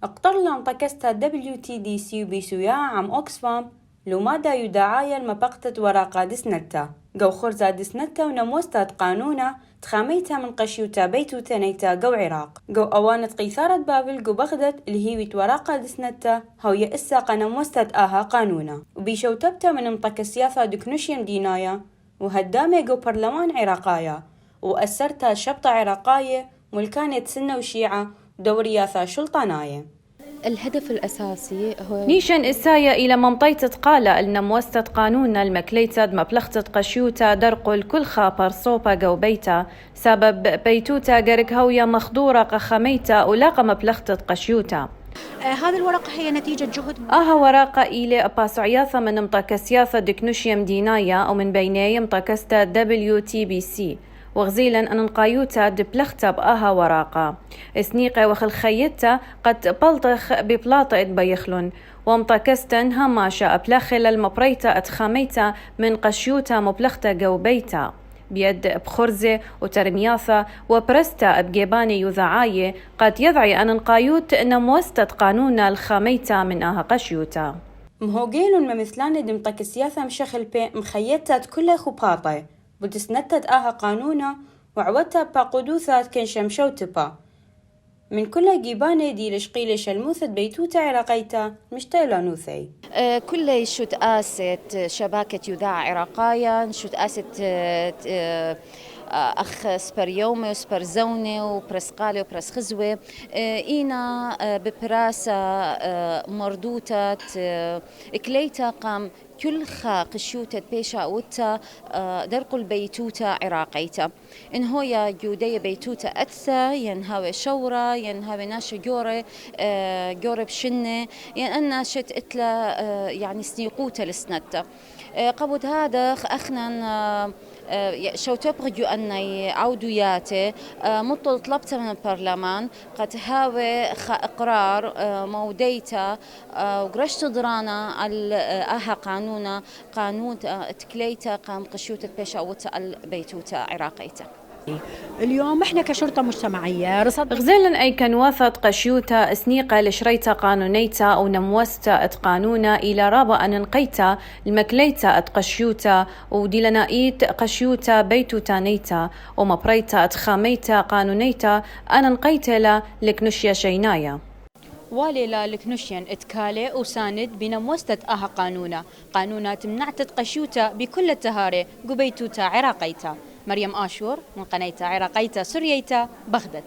اقتر لان طكستا WTDC بيسويا عم أوكسفام لو مادا يدعايا المبقتة وراقا دسنتا جو خرزا دسنتا ونموستات قانونا تخاميتا من قشيوتا بيتو تنيتا جو عراق جو أوانت قيثارة بابل جو بغدت الهيويت وراقا دسنتا هو يأسا قنموستات آها قانونا وبيشو تبتا من مطكسياثا دكنوشيم دينايا وهدامي جو برلمان عراقايا وأسرتا شبطة عراقاية ملكانة سنة وشيعة ودورياثا شلطاناية. الهدف الأساسي هو نيشن إسايا إلى ممطيتة قالة النموستة قانون المكليتة مبلغتة قشيوتا درقل كل خابر صوبا جو بيتا سبب بيتوتا قرق هوية مخدورة قخميتا ولاقى مبلغتة قشيوتا. هذه الورقة هي نتيجة جهد ورقة إلى أباسعياثة من مطاكسياثة دكنوشيم دينايا ومن بيني مطاكستا WTBC وغزيلا أن نقايوتا دبلغتا بآها وراقة اسنيقة وخلخيتا قد بلطخ ببلاطة بيخلن ومطاكستن هماشا أبلاخل المبريتا أتخاميتا من قشيوتا مبلغتا جوبيتا بيد بخرزة وترمياثة وبرستا بجيباني يذعاية قد يضعي أن نقايوت نموستة قانونا الخاميتا من آها قشيوتا مهوجيلون ممثلان دمطاكسياثة مشخل بي مخيتات كل خباطة بتسنتت آها قانونا وعوتا باقودوثات كن شمشوتبا من كل جيبانة دي لشقيل شلموثة بيتوتا عراقيتا مشتيلا نوثي كل شوت آست شباكة يذاع عراقايا شوت آست أخ سبريومي وسبرزوني وبرسقالي وبرسخزوي إينا ببراسة مردوتة إكليتا قام كل خا قشوتة بيشا وتا درقل بيتوتا عراقيتا إن هو جودية بيتوتا أتثا ينهاوي شورة ينهاوي ناشا جورة بشنة أنا شت إتلا يعني سنيقوتا لسنتا قبض هذا أخنا شو تبغيو أن عودياته مطل طلبت من البرلمان قد هاوي إقرار موديتا وقرشت درانا على أها قانون تكليتا قام قشوت بيشا وتا البيتوتا عراقيتا. اليوم احنا كشرطة مجتمعية غزيلا أي كان وثت قشيوتا اسنيقة لشريتا قانونيتا أو نموستا اتقانونا إلى رابا أن نقيتا المكليتا اتقشيوتا وديلنائيت قشيوتا بيتوتا نيتا ومبريتا اتخاميتا قانونيتا أنا نقيتا لكنشيا شينايا والي لكنوشيان اتكالي وساند بنموستة آها قانونا تمنعت قشيوتا بكل التهاري قبيتوتا عراقيتا. مريم آشور من قناة عراقيتا سورييتا بغداد.